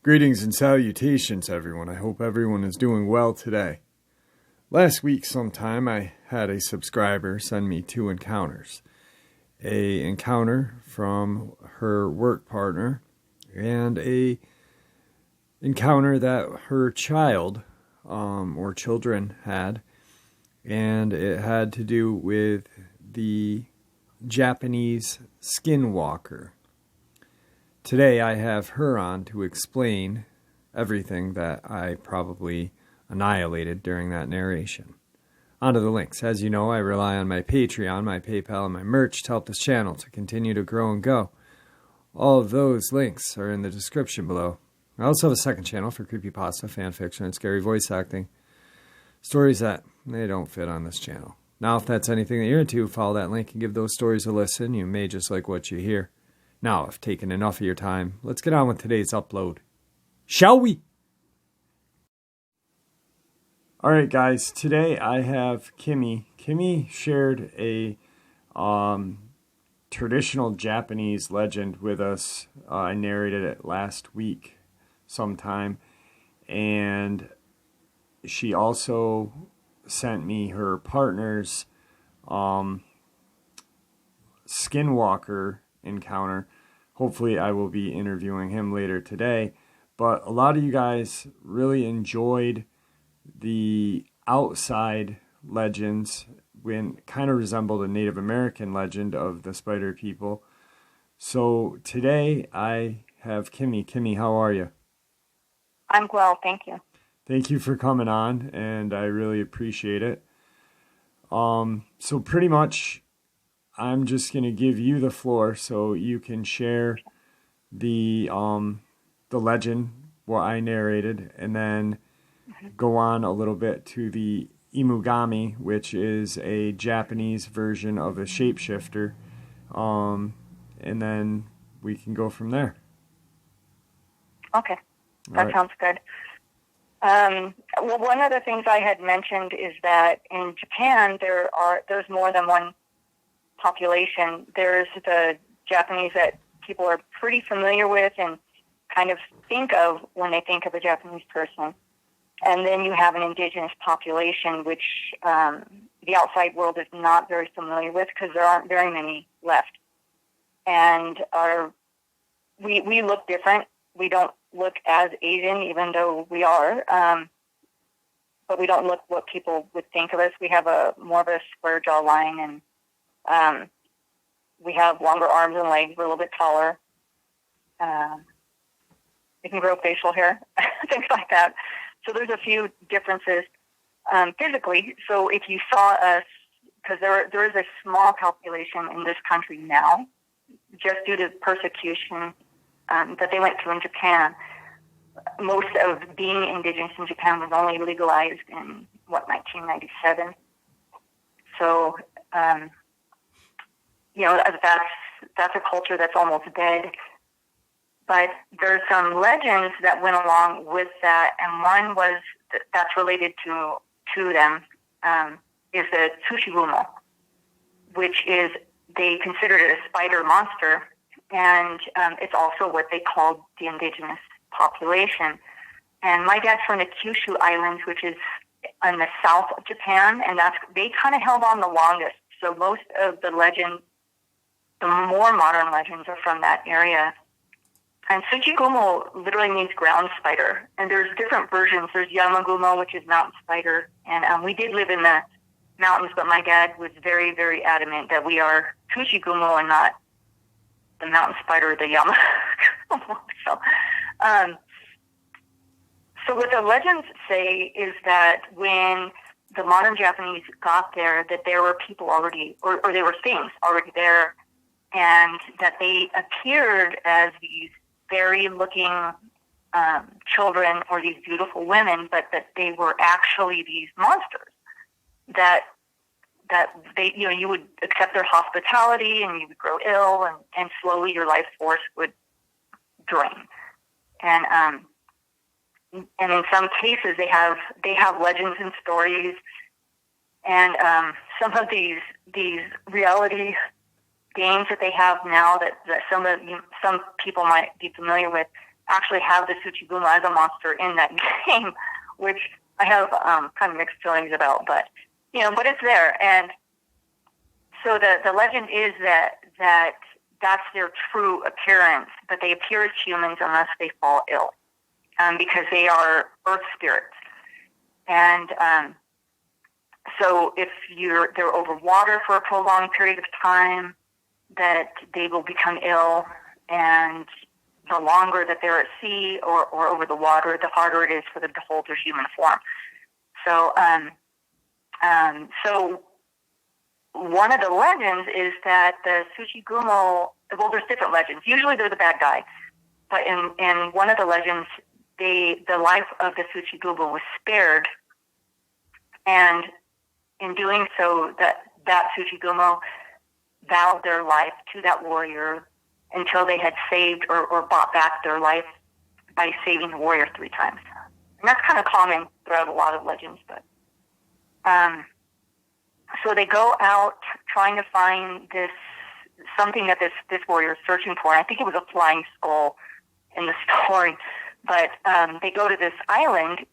Greetings and salutations, everyone. I hope everyone is doing well today. Last week sometime, I had a subscriber send me two encounters. An encounter from her work partner and a encounter that her child or children had, and it had to do with the Japanese skinwalker. Today I have her on to explain everything that I probably annihilated during that narration. On to the links. As you know, I rely on my Patreon, my PayPal, and my merch to help this channel to continue to grow and go. All of those links are in the description below. I also have a second channel for creepypasta, fanfiction, and scary voice acting. Stories that they don't fit on this channel. Now, if that's anything that you're into, follow that link and give those stories a listen. You may just like what you hear. Now, I've taken enough of your time. Let's get on with today's upload. Shall we? Alright guys, today I have Kimmy. Kimmy shared a traditional Japanese legend with us. I narrated it last week sometime. And she also sent me her partner's skinwalker encounter. Hopefully I will be interviewing him later today. But a lot of you guys really enjoyed the outside legends when kind of resembled a Native American legend of the spider people. So today I have Kimmy. Kimmy, how are you? I'm well, thank you. Thank you for coming on, and I really appreciate it. So pretty much I'm just going to give you the floor so you can share the legend, what I narrated, and then go on a little bit to the Inugami, which is a Japanese version of a shapeshifter, and then we can go from there. Okay, that sounds good. Well, one of the things I had mentioned is that in Japan there's more than one population. There's the Japanese that people are pretty familiar with and kind of think of when they think of a Japanese person. And then you have an indigenous population, which the outside world is not very familiar with because there aren't very many left. And we look different. We don't look as Asian, even though we are. But we don't look what people would think of us. We have more of a square jawline, and we have longer arms and legs. We're a little bit taller. We can grow facial hair, things like that. So there's a few differences physically. So if you saw us, because there is a small population in this country now, just due to persecution that they went through in Japan. Most of being indigenous in Japan was only legalized in, 1997. So, that's a culture that's almost dead. But there's some legends that went along with that, and one was that's related to them is the Tsuchigumo, which is, they considered it a spider monster, and it's also what they called the indigenous population. And my dad's from the Kyushu Islands, which is in the south of Japan, and they kind of held on the longest. So most of the legends, the more modern legends, are from that area. And Tsuchigumo literally means ground spider. And there's different versions. There's Yamagumo, which is mountain spider. And we did live in the mountains, but my dad was very, very adamant that we are Tsuchigumo and not the mountain spider, the Yamagumo. So what the legends say is that when the modern Japanese got there, that there were people already, or there were things already there, and that they appeared as these fairy looking children or these beautiful women, but that they were actually these monsters that they, you would accept their hospitality and you would grow ill, and slowly your life force would drain. And in some cases they have legends and stories And some of these reality games that they have now that some people might be familiar with actually have the Tsuchigumo as a monster in that game, which I have kind of mixed feelings about, but it's there. And so the legend is that that's their true appearance, but they appear as humans unless they fall ill, because they are earth spirits. And so if they're over water for a prolonged period of time, that they will become ill, and the longer that they're at sea or over the water, the harder it is for them to hold their human form. So, so one of the legends is that the Tsuchigumo, well, there's different legends. Usually they're the bad guy, but in one of the legends, the life of the Tsuchigumo was spared, and in doing so, that Tsuchigumo vowed their life to that warrior until they had saved or bought back their life by saving the warrior 3 times. And that's kind of common throughout a lot of legends. But so they go out trying to find something that this warrior is searching for. And I think it was a flying skull in the story. But they go to this island,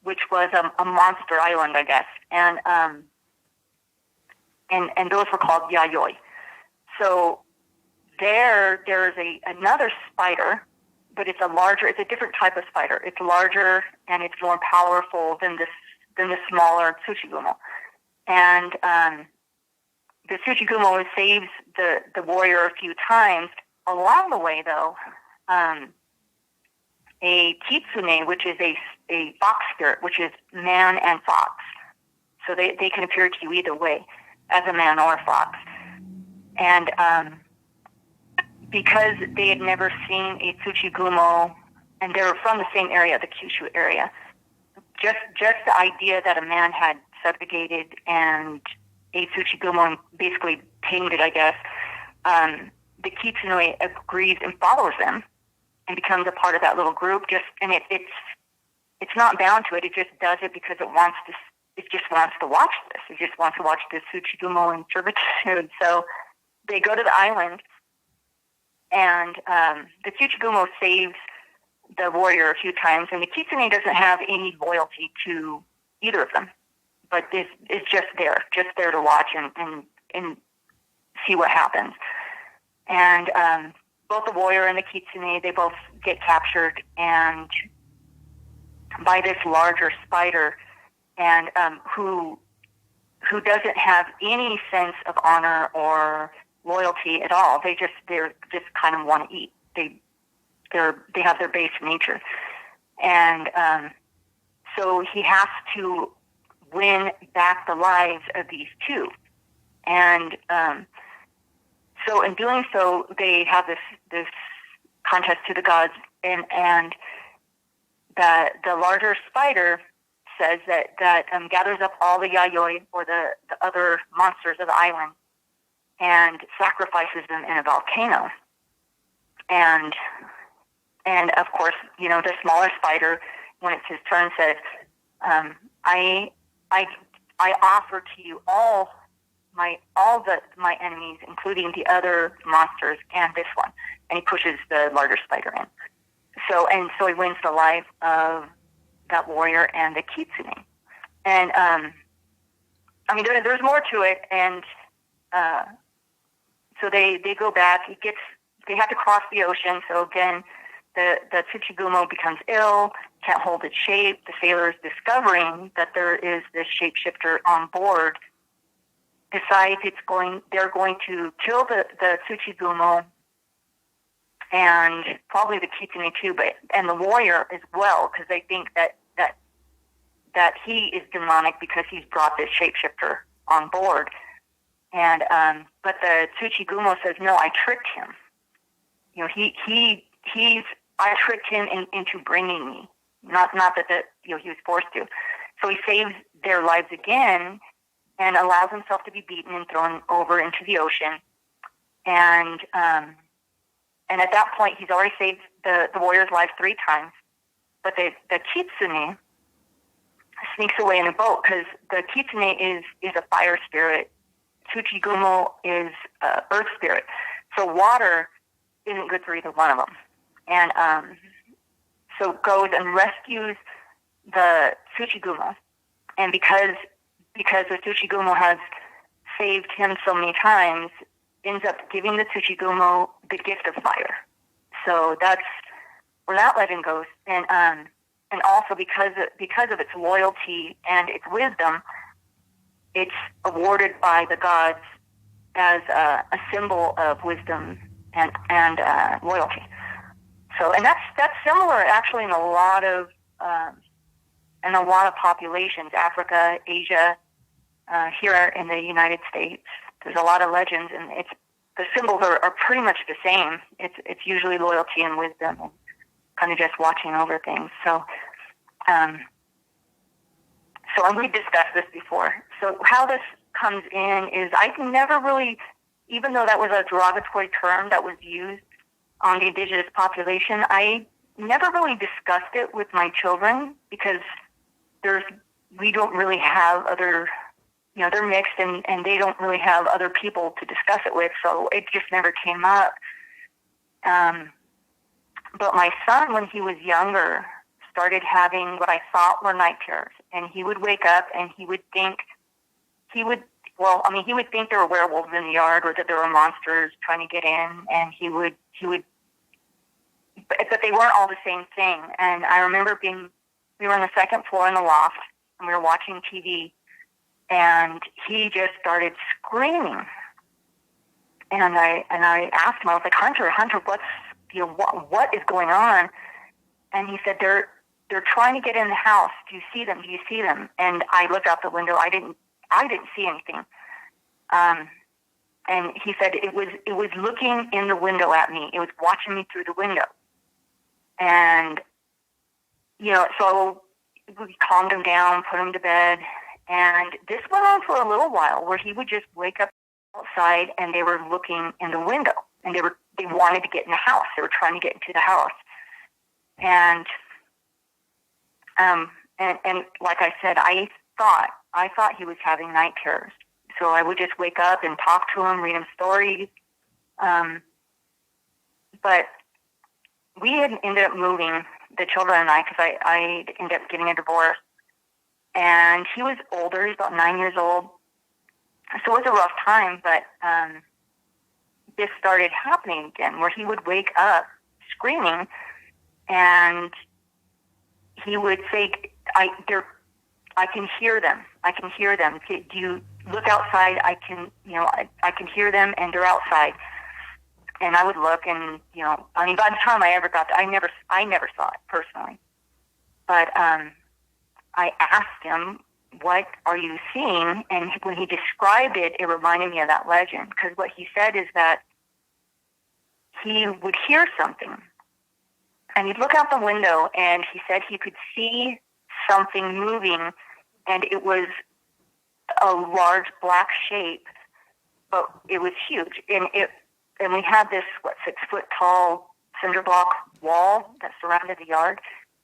which was a monster island, I guess. And those were called yayoi. So there's another spider, but it's a different type of spider. It's larger and it's more powerful than the smaller Tsuchigumo. And the Tsuchigumo saves the warrior a few times. Along the way, though, a kitsune, which is a fox spirit, which is man and fox. So they can appear to you either way, as a man or a fox. And because they had never seen a Tsuchigumo, and they were from the same area, the Kyushu area, just the idea that a man had subjugated and a Tsuchigumo basically tamed it, I guess, the kitsune agrees and follows them and becomes a part of that little group. And it's not bound to it. It just does it because it just wants to watch this. It just wants to watch this Tsuchigumo in servitude. So they go to the island, and the Tsuchigumo saves the warrior a few times, and the kitsune doesn't have any loyalty to either of them, but is just there to watch and see what happens. And both the warrior and the kitsune, they both get captured and by this larger spider, and who doesn't have any sense of honor or loyalty at all. They're just kind of want to eat. They have their base nature, and so he has to win back the lives of these two. And so in doing so, they have this contest to the gods, and the larger spider says that gathers up all the yayoi, or the other monsters of the island, and sacrifices them in a volcano. And of course, the smaller spider, when it's his turn, says, I offer to you all my enemies, including the other monsters and this one. And he pushes the larger spider in. So he wins the life of that warrior and the kitsune. And there's more to it. And so they go back. They have to cross the ocean. So again, the Tsuchigumo becomes ill, can't hold its shape. The sailors, discovering that there is this shapeshifter on board, decide they're going to kill the Tsuchigumo, and probably the kitsune too, and the warrior as well, because they think that he is demonic because he's brought this shapeshifter on board. And but the Tsuchigumo says, no, I tricked him. I tricked him into bringing me. Not that he was forced to. So he saves their lives again and allows himself to be beaten and thrown over into the ocean. And at that point, he's already saved the warrior's life 3 times. But the kitsune sneaks away in a boat, because the kitsune is a fire spirit. Tsuchigumo is earth spirit. So water isn't good for either one of them. And so goes and rescues the Tsuchigumo. And because the Tsuchigumo has saved him so many times, ends up giving the Tsuchigumo the gift of fire. So that's where that legend goes. And also because of its loyalty and its wisdom, it's awarded by the gods as a symbol of wisdom and loyalty. So, and that's similar actually in a lot of populations, Africa, Asia, here in the United States. There's a lot of legends, and the symbols are pretty much the same. It's usually loyalty and wisdom, and kind of just watching over things. So, and we've discussed this before. So how this comes in is I never really, even though that was a derogatory term that was used on the indigenous population, I never really discussed it with my children, because we don't really have other, they're mixed and they don't really have other people to discuss it with, so it just never came up. But my son, when he was younger, started having what I thought were night terrors, and he would wake up and he would think there were werewolves in the yard, or that there were monsters trying to get in, and he would, but they weren't all the same thing. And I remember we were on the second floor in the loft, and we were watching TV, and he just started screaming. And I asked him, I was like, Hunter, what is going on? And he said, they're trying to get in the house. Do you see them? And I looked out the window. I didn't see anything. And he said it was looking in the window at me. It was watching me through the window. And, so we calmed him down, put him to bed. And this went on for a little while, where he would just wake up outside and they were looking in the window, and they wanted to get in the house. They were trying to get into the house. And like I said, I thought he was having night terrors. So I would just wake up and talk to him, read him stories. But we had ended up moving, the children and I, because I ended up getting a divorce. And he was older. He was about 9 years old. So it was a rough time, but this started happening again, where he would wake up screaming, and he would say, I can hear them. Do you look outside? I can hear them, and they're outside. And I would look, and by the time I ever got there, I never saw it personally. But I asked him, what are you seeing? And when he described it, it reminded me of that legend, because what he said is that he would hear something, and he'd look out the window, and he said he could see something moving, and it was a large black shape, but it was huge. And we had this 6-foot tall cinder block wall that surrounded the yard,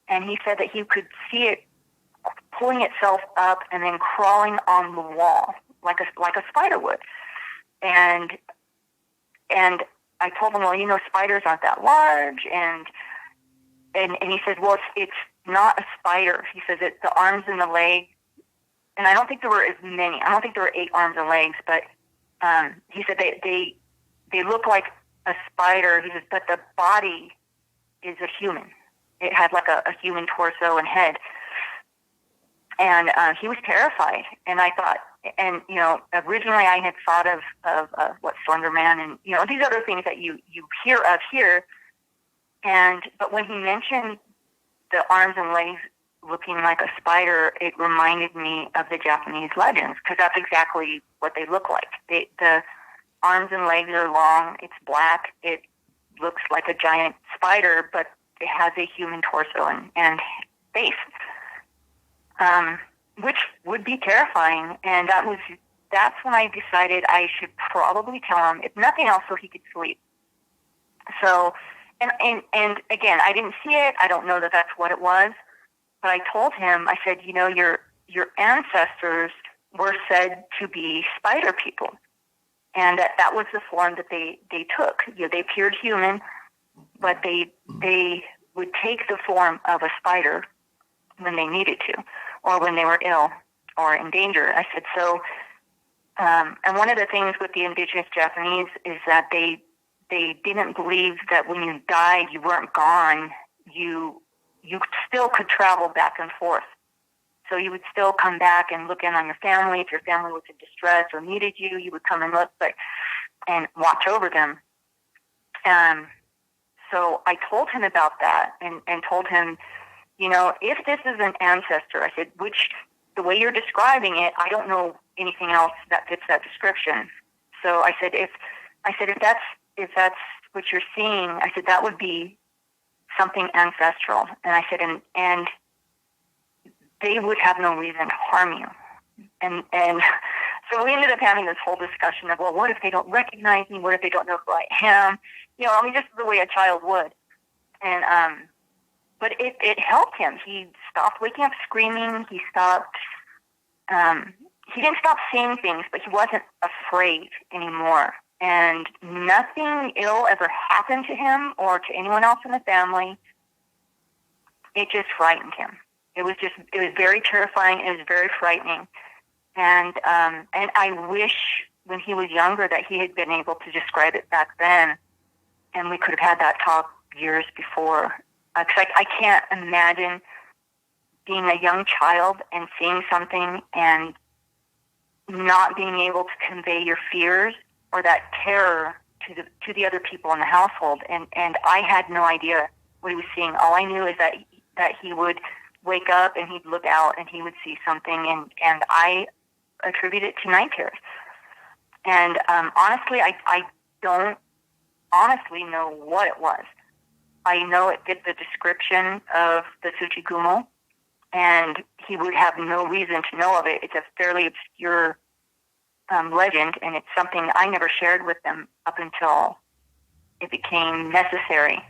and he said that he could see it pulling itself up and then crawling on the wall like a spider would. And I told him, well, spiders aren't that large, and he says, well, it's not a spider. He says it's the arms and the legs, and I don't think there were as many. I don't think there were 8 arms and legs, but he said they look like a spider. He says, but the body is a human. It had like a human torso and head. And he was terrified. And I thought, originally I had thought of what Slender Man and, these other things that you hear of here. But when he mentioned the arms and legs looking like a spider, it reminded me of the Japanese legends, because that's exactly what they look like. The arms and legs are long, it's black, it looks like a giant spider, but it has a human torso and face. Which would be terrifying, and that's when I decided I should probably tell him, if nothing else, so he could sleep. So, and again, I didn't see it. I don't know that that's what it was, But I told him, I said, your ancestors were said to be spider people, and that was the form that they took. They appeared human, but they would take the form of a spider when they needed to, or when they were ill or in danger. I said, so, and one of the things with the Indigenous Japanese is that they didn't believe that when you died, you weren't gone. You still could travel back and forth. So you would still come back and look in on your family. If your family was in distress or needed you, you would come and look, and watch over them. So I told him about that and told him, if this is an ancestor, I said, the way you're describing it, I don't know anything else that fits that description. So I said, if that's what you're seeing, I said, that would be something ancestral. And I said, and they would have no reason to harm you. And so we ended up having this whole discussion of, well, what if they don't recognize me? What if they don't know who I am? Just the way a child would. And, but it helped him. He stopped waking up screaming. He stopped, he didn't stop seeing things, but he wasn't afraid anymore. And nothing ill ever happened to him or to anyone else in the family. It just frightened him. It was very terrifying. It was very frightening. And I wish when he was younger that he had been able to describe it back then, and we could have had that talk years before. Because I can't imagine being a young child and seeing something and not being able to convey your fears or that terror to the other people in the household. And I had no idea what he was seeing. All I knew is that he would wake up and he'd look out and he would see something, and I attribute it to night terrors. And honestly, I don't honestly know what it was. I know it fit the description of the Tsuchigumo, and he would have no reason to know of it. It's a fairly obscure legend, and it's something I never shared with them up until it became necessary.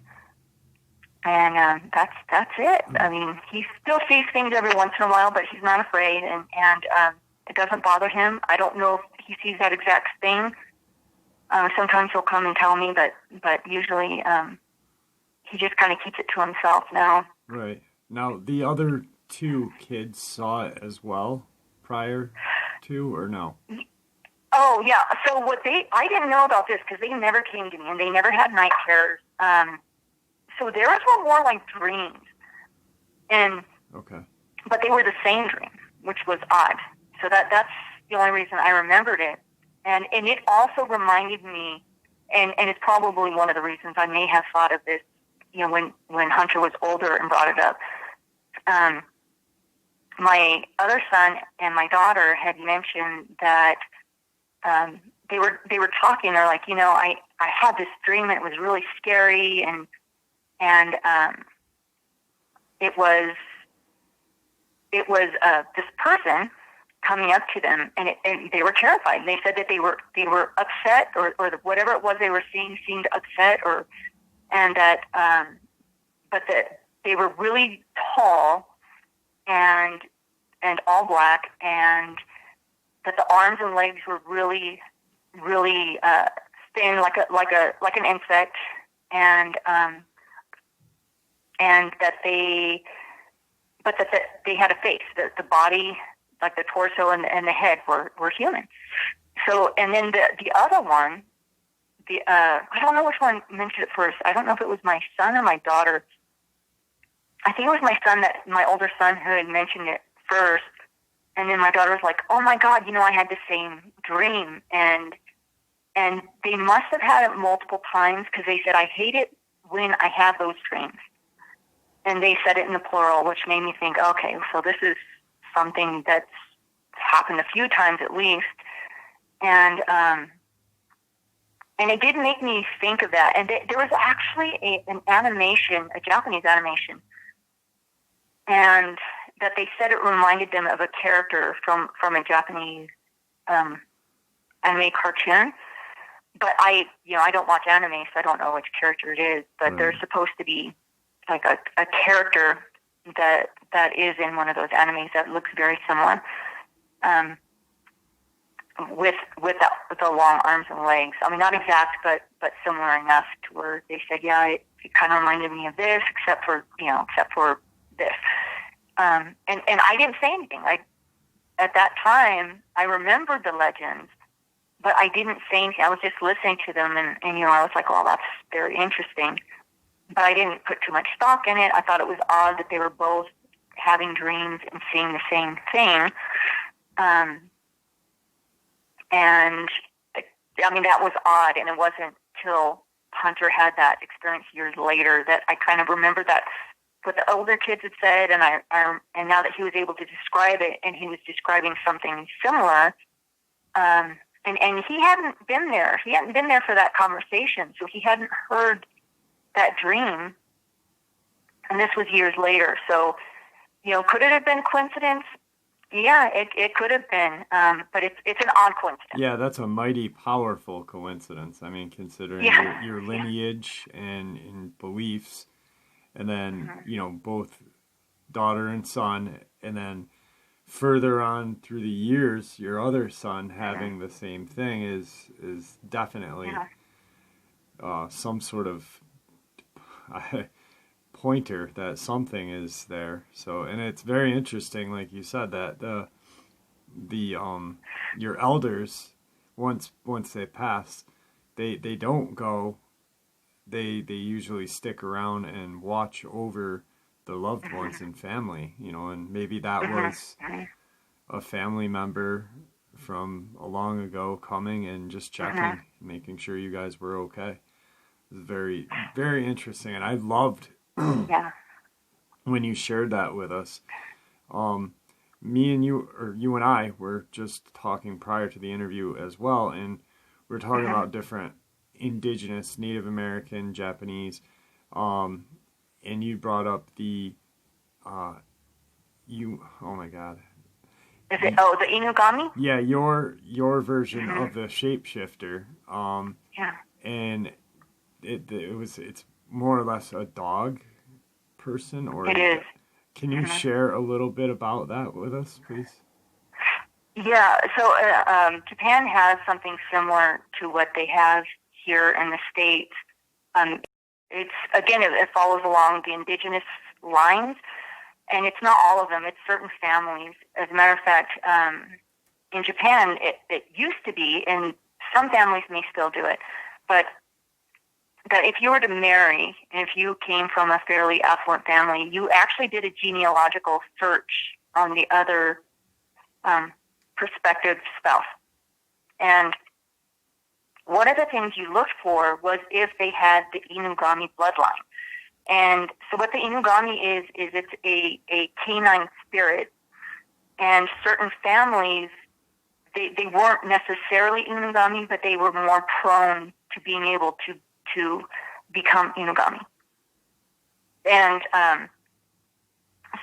And that's it. I mean, he still sees things every once in a while, but he's not afraid, and it doesn't bother him. I don't know if he sees that exact thing. Sometimes he'll come and tell me, but usually he just kind of keeps it to himself now. Right. Now, the other two kids saw it as well prior to, or no? Oh, yeah. So I didn't know about this because they never came to me, and they never had night terrors. So theirs were more like dreams. Okay. But they were the same dream, which was odd. So that's the only reason I remembered it. And it also reminded me, and it's probably one of the reasons I may have thought of this, when Hunter was older and brought it up. My other son and my daughter had mentioned that they were talking. They're like, I had this dream and it was really scary, and it was this person coming up to them, and they were terrified. They said that they were upset, or whatever it was they were seeing seemed upset, and that but that they were really tall and all black, and that the arms and legs were really really thin, like an insect, and that they had a face, the body, like the torso and the head were human. So, and then the other one, I don't know which one mentioned it first. I don't know if it was my son or my daughter. I think it was my son, my older son, who had mentioned it first. And then my daughter was like, "Oh my God, I had the same dream." And they must have had it multiple times, because they said, "I hate it when I have those dreams." And they said it in the plural, which made me think, okay, so this is something that's happened a few times at least. And it did make me think of that. And there was actually an animation, a Japanese animation, and that they said it reminded them of a character from a Japanese anime cartoon. But I don't watch anime, so I don't know which character it is. But there's supposed to be like a character that that is in one of those animes that looks very similar, with the long arms and legs. I mean, not exact, but similar enough to where they said, yeah, it kind of reminded me of this, except for this. And I didn't say anything. At that time, I remembered the legends, but I didn't say anything. I was just listening to them, and I was like, well, that's very interesting. But I didn't put too much stock in it. I thought it was odd that they were both having dreams and seeing the same thing. And I mean, that was odd, and it wasn't till Hunter had that experience years later that I kind of remembered that what the older kids had said, and and now that he was able to describe it, and he was describing something similar, and he hadn't been there. He hadn't been there for that conversation, so he hadn't heard that dream. And this was years later. So, could it have been coincidence? Yeah, it could have been, but it's an odd coincidence. Yeah, that's a mighty powerful coincidence. I mean, considering your lineage and beliefs, and then, both daughter and son, and then further on through the years, your other son having the same thing is definitely some sort of pointer that something is there. So, and it's very interesting, like you said, that the your elders, once they pass, they don't go. They usually stick around and watch over the loved ones and family, and maybe that was a family member from a long ago coming and just checking, making sure you guys were okay. It was very, very interesting, and I loved when you shared that with us. Me and you, or you and I, were just talking prior to the interview as well, and we're talking about different Indigenous, Native American, Japanese, and you brought up the oh my God. Is it the Inugami? Yeah, your version of the Shapeshifter. And it's more or less a dog person, or it is. Can you share a little bit about that with us, please? Yeah, so Japan has something similar to what they have here in the States. It follows along the indigenous lines, and it's not all of them. It's certain families. As a matter of fact, in Japan, it used to be, and some families may still do it, but that if you were to marry, and if you came from a fairly affluent family, you actually did a genealogical search on the other prospective spouse. And one of the things you looked for was if they had the Inugami bloodline. And so what the Inugami is it's a canine spirit. And certain families, they weren't necessarily Inugami, but they were more prone to being able to become Inugami. And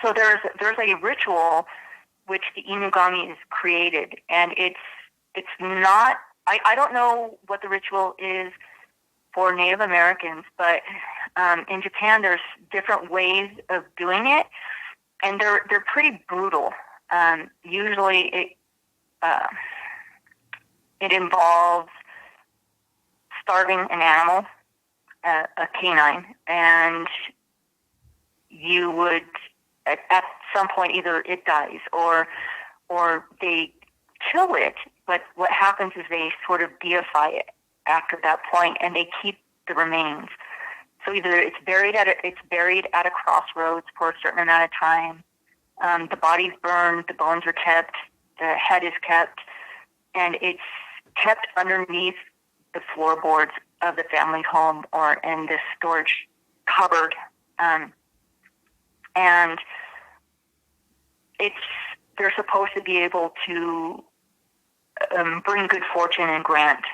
so there's a ritual which the Inugami is created, and it's not. I don't know what the ritual is for Native Americans, but in Japan there's different ways of doing it, and they're pretty brutal. Usually it involves starving an animal, a canine, and you would at some point either it dies or they kill it. But what happens is they sort of deify it after that point, and they keep the remains. So either it's buried at a crossroads for a certain amount of time. The body's burned, the bones are kept, the head is kept, and it's kept underneath the floorboards of the family home or in this storage cupboard. And they're supposed to be able to bring good fortune and grant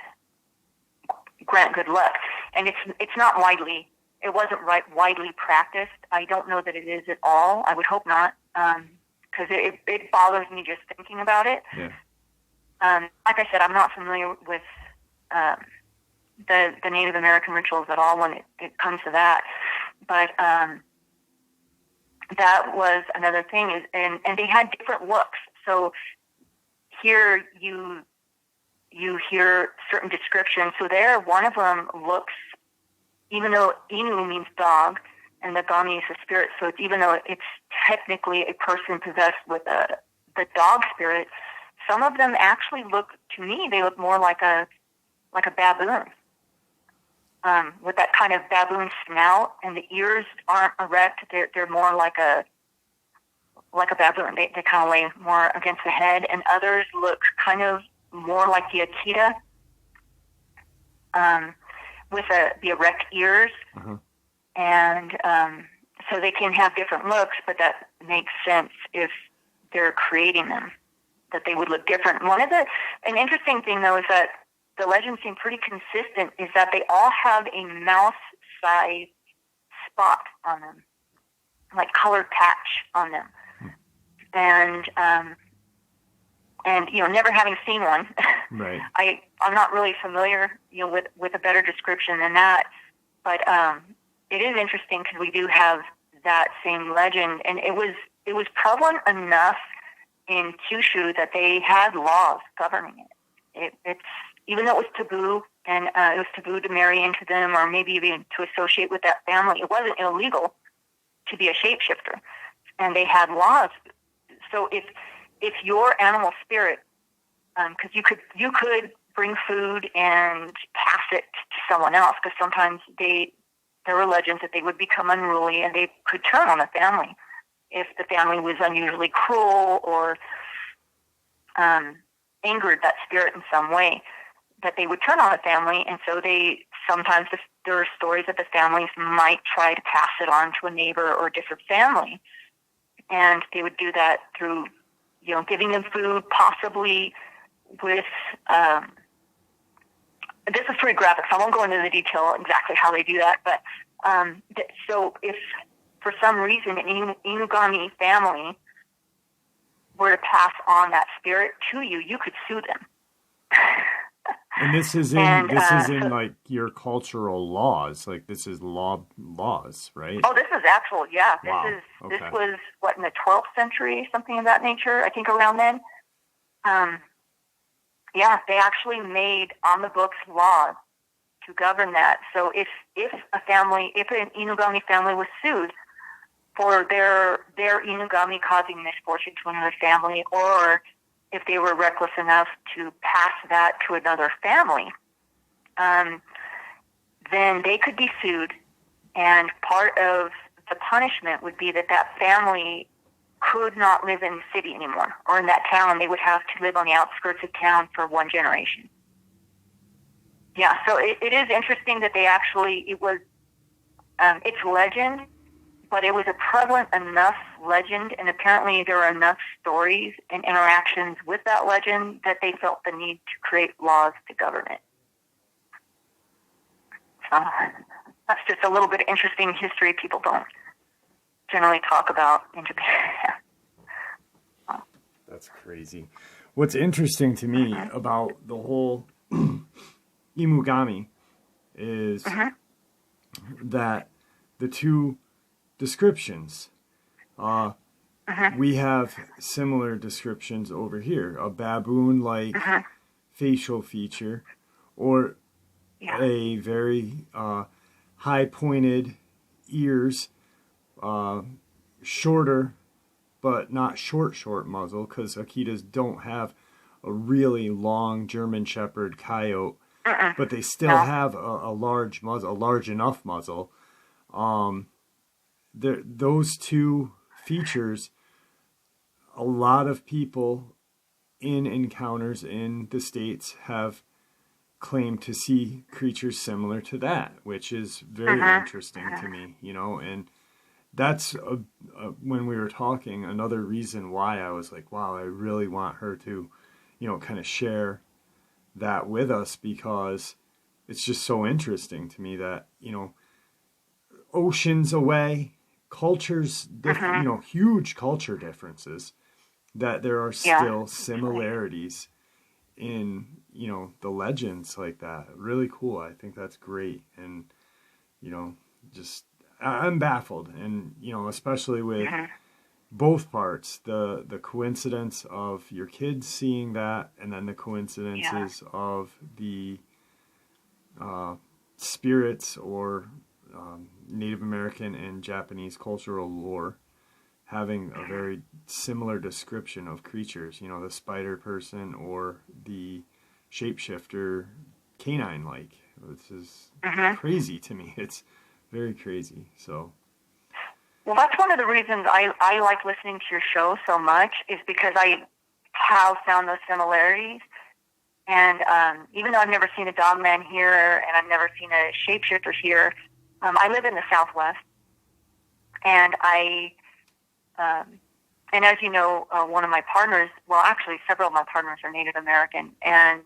good luck. And it's not widely. It wasn't widely practiced. I don't know that it is at all. I would hope not, because it bothers me just thinking about it. Yeah. Like I said, I'm not familiar with the Native American rituals at all when it comes to that. But that was another thing. And they had different looks. So here you hear certain descriptions. So there, one of them looks, even though Inu means dog, and the Gami is a spirit, so even though it's technically a person possessed with the dog spirit, some of them actually look, to me, they look more like a baboon, with that kind of baboon snout, and the ears aren't erect. They're more like a baboon. They kind of lay more against the head, and others look kind of more like the Akita, with the erect ears. Uh-huh. And so they can have different looks, but that makes sense if they're creating them, that they would look different. An interesting thing, though, is that the legends seem pretty consistent, is that they all have a mouse-sized spot on them, like colored patch on them. And never having seen one, right. I'm not really familiar, with a better description than that. But it is interesting because we do have that same legend, and it was prevalent enough in Kyushu that they had laws governing it. It's even though it was taboo, and it was taboo to marry into them or maybe even to associate with that family, it wasn't illegal to be a shapeshifter, and they had laws. So if your animal spirit, because you could bring food and pass it to someone else, because sometimes there were legends that they would become unruly and they could turn on the family if the family was unusually cruel or angered that spirit in some way, that they would turn on the family. And so sometimes there are stories that the families might try to pass it on to a neighbor or a different family. And they would do that through, giving them food, possibly with, this is pretty graphic, so I won't go into the detail exactly how they do that. But so if for some reason an Inugami family were to pass on that spirit to you, you could sue them. And this is in like your cultural laws, like this is laws, right? Oh, this is actual, yeah. Wow. This was in the 12th century, something of that nature, I think around then. Yeah, they actually made on the books laws to govern that. So if an Inugami family was sued for their Inugami causing misfortune to another family, or if they were reckless enough to pass that to another family, then they could be sued, and part of the punishment would be that family could not live in the city anymore, or in that town. They would have to live on the outskirts of town for one generation. Yeah, so it is interesting that they actually, it's legend, but it was a prevalent enough legend, and apparently there are enough stories and interactions with that legend that they felt the need to create laws to govern it. So that's just a little bit of interesting history people don't generally talk about in Japan. That's crazy. What's interesting to me about the whole Inugami is that the two descriptions, we have similar descriptions over here. A baboon-like facial feature, or a very high-pointed ears, shorter, but not short muzzle, because Akitas don't have a really long German Shepherd coyote, but they still have a large muzzle, a large enough muzzle. Those two features, a lot of people in encounters in the States have claimed to see creatures similar to that, which is very interesting to me, and that's when we were talking, another reason why I was like, wow, I really want her to, kind of share that with us, because it's just so interesting to me that, oceans away, cultures, huge culture differences, that there are still similarities in, the legends like that. Really cool. I think that's great. And, just I'm baffled, and especially with both parts, the coincidence of your kids seeing that, and then the coincidences of the spirits or Native American and Japanese cultural lore having a very similar description of creatures, the spider person or the shapeshifter canine-like. This is crazy to me. It's very crazy. So, well, that's one of the reasons I like listening to your show so much, is because I have found those similarities. And even though I've never seen a dogman here and I've never seen a shapeshifter here, I live in the Southwest, and and as you know, one of my partners, well, actually several of my partners are Native American, and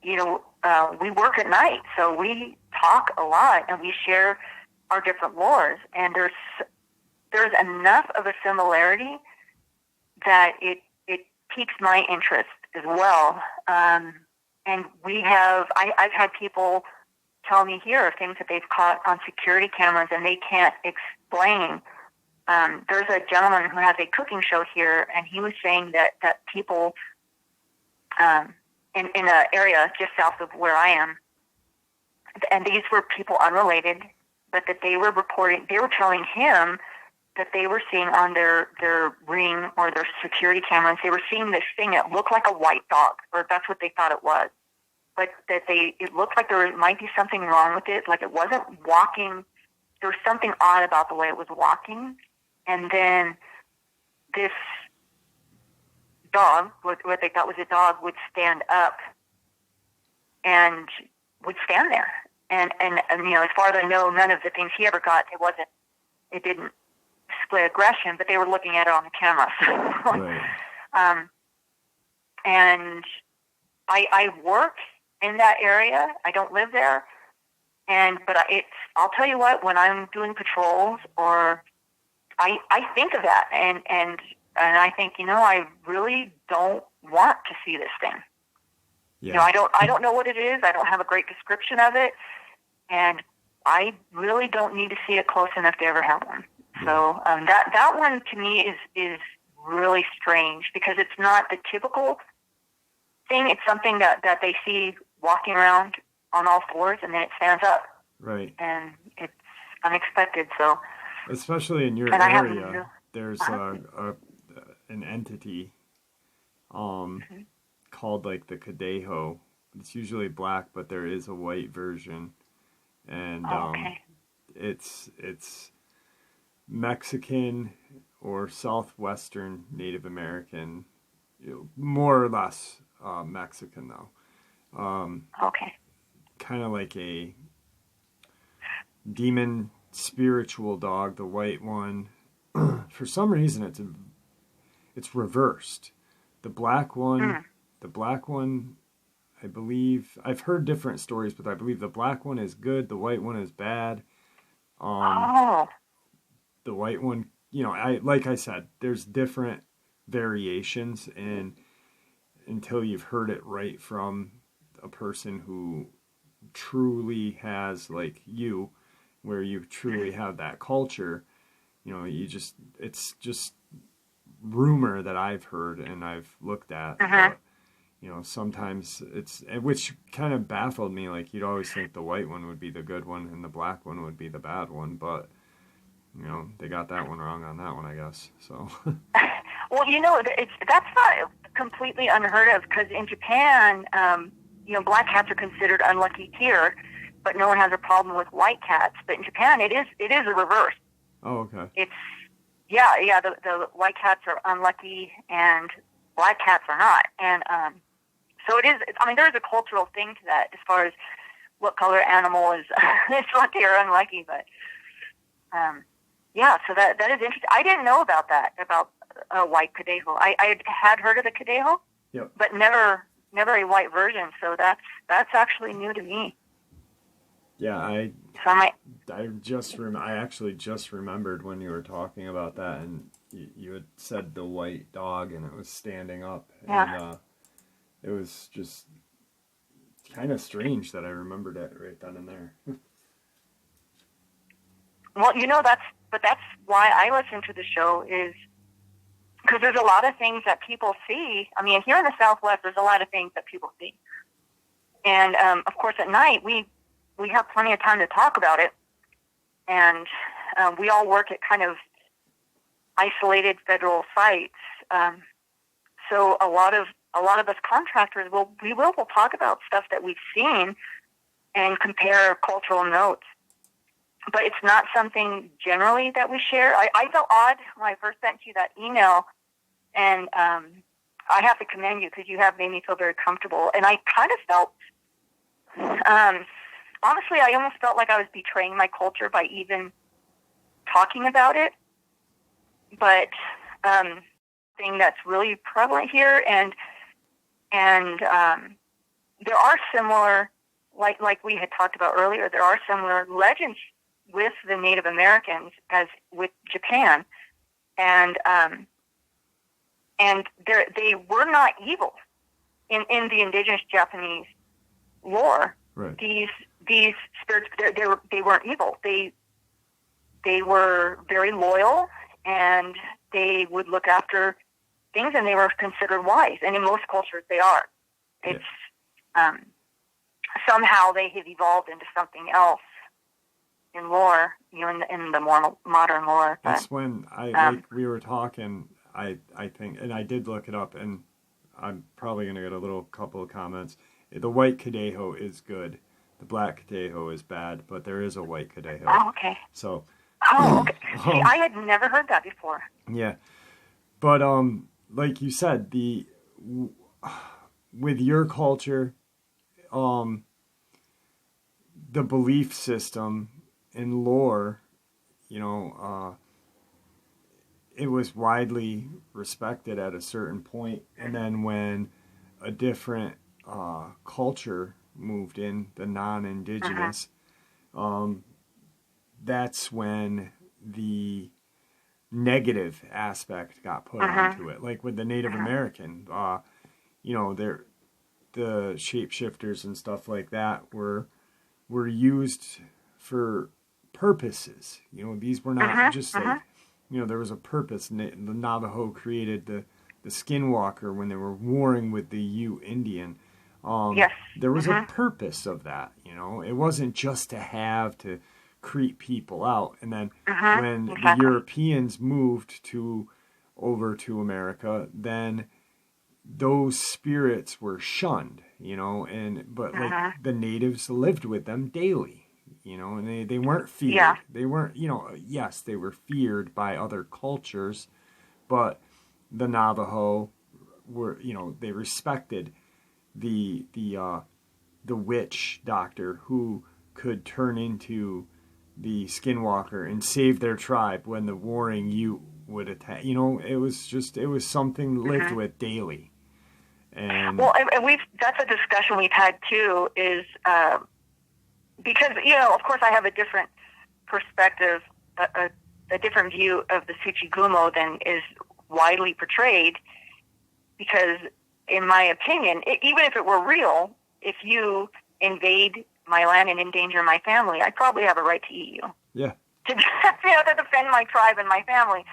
we work at night, so we talk a lot and we share our different lores, and there's enough of a similarity that it piques my interest as well. And I've had people tell me here of things that they've caught on security cameras and they can't explain. There's a gentleman who has a cooking show here, and he was saying that people in an area just south of where I am, and these were people unrelated, but that they were telling him that they were seeing on their ring or their security cameras, they were seeing this thing that looked like a white dog, or that's what they thought it was. But that it looked like there might be something wrong with it, like it wasn't walking. There was something odd about the way it was walking. And then this dog, what they thought was a dog, would stand up and would stand there. And as far as I know, none of the things he ever got, it didn't display aggression, but they were looking at it on the camera. Right. And I work in that area. I don't live there. But I'll tell you what, when I'm doing patrols, or I think of that, and I think, I really don't want to see this thing. Yeah. I don't know what it is. I don't have a great description of it, and I really don't need to see it close enough to ever have one. Yeah. So that one to me is really strange, because it's not the typical thing. It's something that they see walking around on all fours, and then it stands up. Right. And it's unexpected. So, especially in your area, there's an entity called like the Cadejo. It's usually black, but there is a white version, and it's Mexican or southwestern Native American, more or less Mexican though. Kind of like a demon spiritual dog, the white one. For some reason it's reversed. The black one, I believe, I've heard different stories, but I believe the black one is good, the white one is bad. The white one, like I said, there's different variations, and until you've heard it right from a person who truly has, like you, where you truly have that culture, it's just rumor that I've heard and I've looked at. But, sometimes which kind of baffled me. Like, you'd always think the white one would be the good one and the black one would be the bad one, but they got that one wrong on that one, I guess. So. Well, that's not completely unheard of, because in Japan, black cats are considered unlucky here, but no one has a problem with white cats. But in Japan, it is a reverse. Oh, okay. It's the white cats are unlucky and black cats are not, and so it is. I mean, there is a cultural thing to that as far as what color animal is lucky or unlucky. But so that is interesting. I didn't know about that, about a white Cadejo. I had heard of the Cadejo, but never a white version. So that's actually new to me. Yeah, I actually just remembered when you were talking about that, and you had said the white dog, and it was standing up, and it was just kind of strange that I remembered it right then and there. Well, that's why I listen to the show, is because there's a lot of things that people see. I mean, here in the Southwest, there's a lot of things that people see. And, of course, at night, we have plenty of time to talk about it. And we all work at kind of isolated federal sites. So a lot of us contractors will talk about stuff that we've seen and compare cultural notes. But it's not something generally that we share. I felt odd when I first sent you that email, and I have to commend you because you have made me feel very comfortable. And I kind of felt, honestly, I almost felt like I was betraying my culture by even talking about it. But thing that's really prevalent here, and there are similar, like we had talked about earlier, there are similar legends with the Native Americans as with Japan, and they were not evil in the indigenous Japanese lore. Right. These spirits, they weren't evil. They were very loyal, and they would look after things, and they were considered wise. And in most cultures, they are. It's somehow they have evolved into something else in lore, in the more modern lore. But, that's when like we were talking. I think, and I did look it up, and I'm probably going to get a couple of comments. The white Kadeho is good. The black Kadeho is bad, but there is a white Kadeho. Oh, okay. So. Oh, okay. See, I had never heard that before. Yeah, but like you said, with your culture, the belief system and lore, it was widely respected at a certain point, and then when a different culture moved in, the non-indigenous, that's when the negative aspect got put onto it. Like with the Native American, the shapeshifters and stuff like that were used for purposes. These were not just like, there was a purpose. The Navajo created the skinwalker when they were warring with the Ute Indian. Yes. There was a purpose of that. It wasn't just to creep people out. And then when the Europeans moved over to America, then those spirits were shunned, but like the natives lived with them daily, and they weren't feared. Yeah. They weren't, yes, they were feared by other cultures, but the Navajo were, they respected the witch doctor who could turn into the skinwalker and save their tribe when the warring Ute would attack. It was something lived with daily. And that's a discussion we've had too, is because, of course I have a different perspective, a different view of the Tsuchigumo than is widely portrayed, because in my opinion, even if it were real, if you invade my land and endanger my family, I probably have a right to eat you. Yeah. To defend my tribe and my family.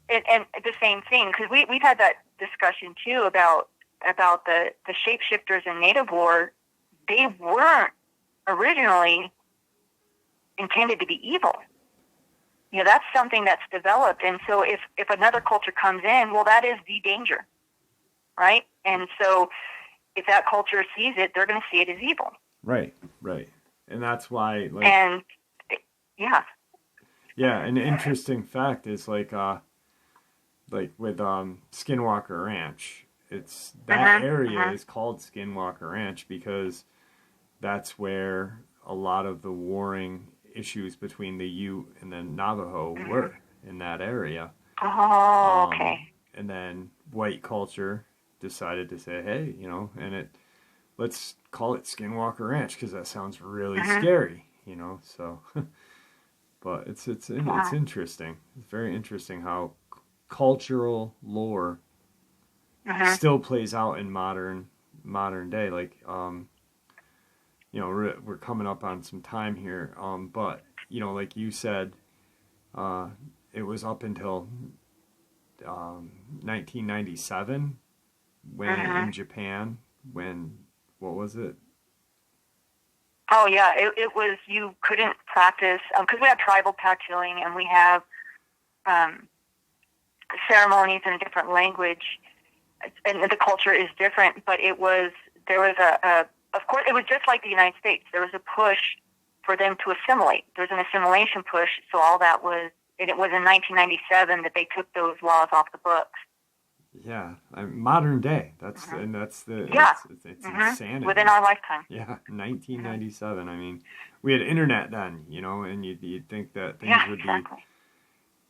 And the same thing, because we've had that discussion too about the shapeshifters in native lore. They weren't originally intended to be evil. That's something that's developed. And so if another culture comes in, well, that is the danger, right? And so if that culture sees it, they're going to see it as evil. Right. And that's why, yeah, an interesting fact is like with Skinwalker Ranch, it's that area is called Skinwalker Ranch because that's where a lot of the warring issues between the Ute and the Navajo were, in that area. Oh, okay. And then white culture decided to say, hey, let's call it Skinwalker Ranch because that sounds really scary, so. But it's interesting. It's very interesting how cultural lore still plays out in modern day. Like you know, we're coming up on some time here. But, you know, like you said, it was up until 1997 when in Japan, what was it? Oh, yeah, it was, you couldn't practice, because we have tribal pact healing and we have ceremonies in a different language, and the culture is different, but there was of course, it was just like the United States. There was a push for them to assimilate. There was an assimilation push, so all that was, and it was in 1997 that they took those laws off the books. Yeah, modern day. It's insanity. Within our lifetime. Yeah, 1997. I mean, we had internet then, you know, and you'd think that things would be,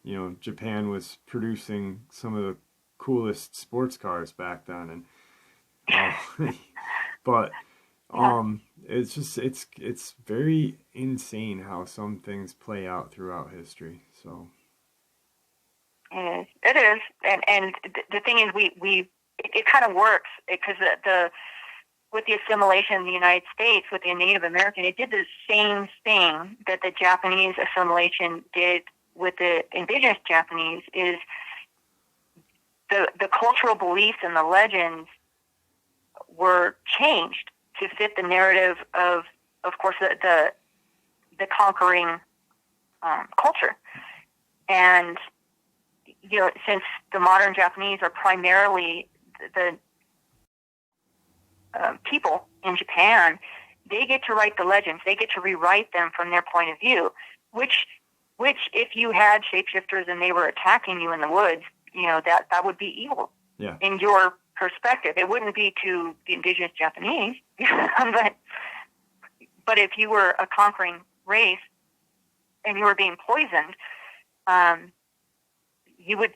you know, Japan was producing some of the coolest sports cars back then, and but it's just it's very insane how some things play out throughout history. So. It is, and the thing is, it kind of works because with the assimilation in the United States with the Native American, it did the same thing that the Japanese assimilation did with the Indigenous Japanese. Is the cultural beliefs and the legends were changed to fit the narrative of course, the conquering culture, and you know, since the modern Japanese are primarily the people in Japan, they get to write the legends. They get to rewrite them from their point of view, which if you had shapeshifters and they were attacking you in the woods, you know, that would be evil in your perspective. It wouldn't be to the Indigenous Japanese, but if you were a conquering race and you were being poisoned, you would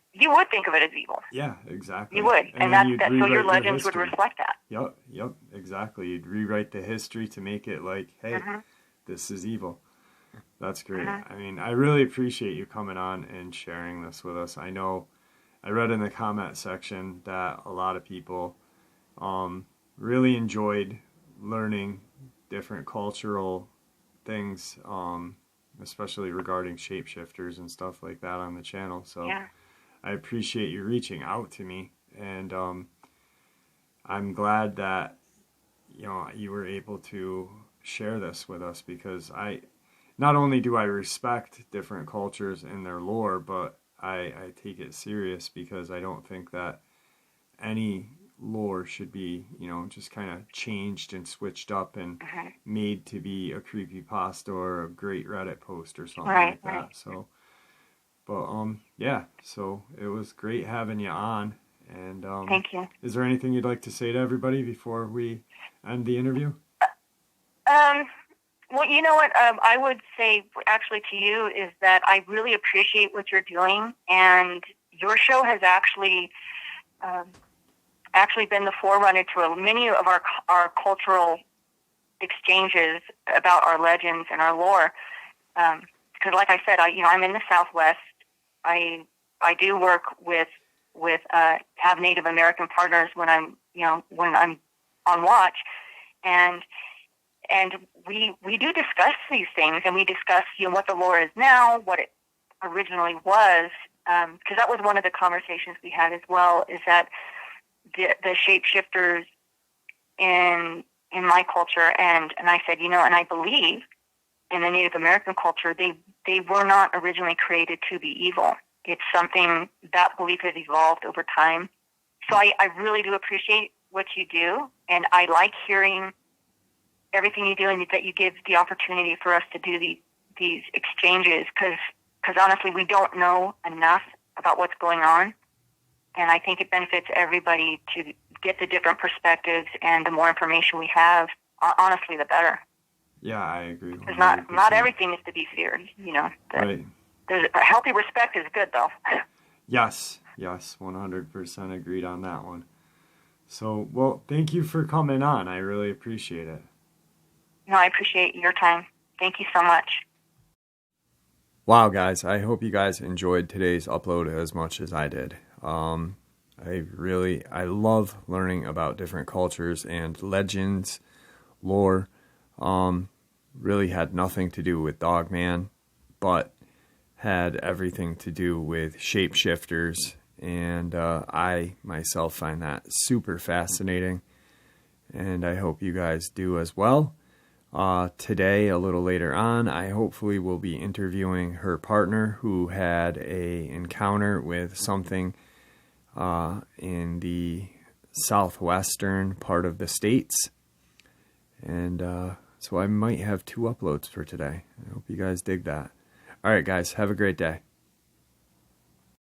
think of it as evil. Yeah, exactly. You would, and so your legends would reflect that. Yep, exactly. You'd rewrite the history to make it like, hey, this is evil. That's great. I mean, I really appreciate you coming on and sharing this with us. I know I read in the comment section that a lot of people really enjoyed learning different cultural things, especially regarding shapeshifters and stuff like that on the channel. So I appreciate you reaching out to me, and I'm glad that, you know, you were able to share this with us, because not only do I respect different cultures and their lore, but I take it serious, because I don't think that any lore should be, you know, just kind of changed and switched up and made to be a creepypasta or a great Reddit post or something like that. So, but so it was great having you on. And thank you. Is there anything you'd like to say to everybody before we end the interview? Well, you know what I would say actually to you is that I really appreciate what you're doing, and your show has actually been the forerunner to many of our cultural exchanges about our legends and our lore. Because, like I said, I'm in the Southwest. I do work with have Native American partners when I'm on watch, and we do discuss these things, and we discuss what the lore is now, what it originally was, because that was one of the conversations we had as well. Is that the shapeshifters in my culture, and I said, and I believe in the Native American culture, they were not originally created to be evil. It's something, that belief has evolved over time. So I really do appreciate what you do, and I like hearing everything you do, and that you give the opportunity for us to do these exchanges, because honestly, we don't know enough about what's going on. And I think it benefits everybody to get the different perspectives, and the more information we have, honestly, the better. Yeah, I agree. Because not everything is to be feared, Right. There's a healthy respect is good, though. Yes, 100% agreed on that one. So, well, thank you for coming on. I really appreciate it. No, I appreciate your time. Thank you so much. Wow, guys, I hope you guys enjoyed today's upload as much as I did. I love learning about different cultures and legends, lore. really had nothing to do with Dogman, but had everything to do with shapeshifters, and I myself find that super fascinating, and I hope you guys do as well. Today, a little later on, I hopefully will be interviewing her partner who had a encounter with something in the southwestern part of the states, and so I might have 2 uploads for today. I hope you guys dig that. All right, guys, have a great day.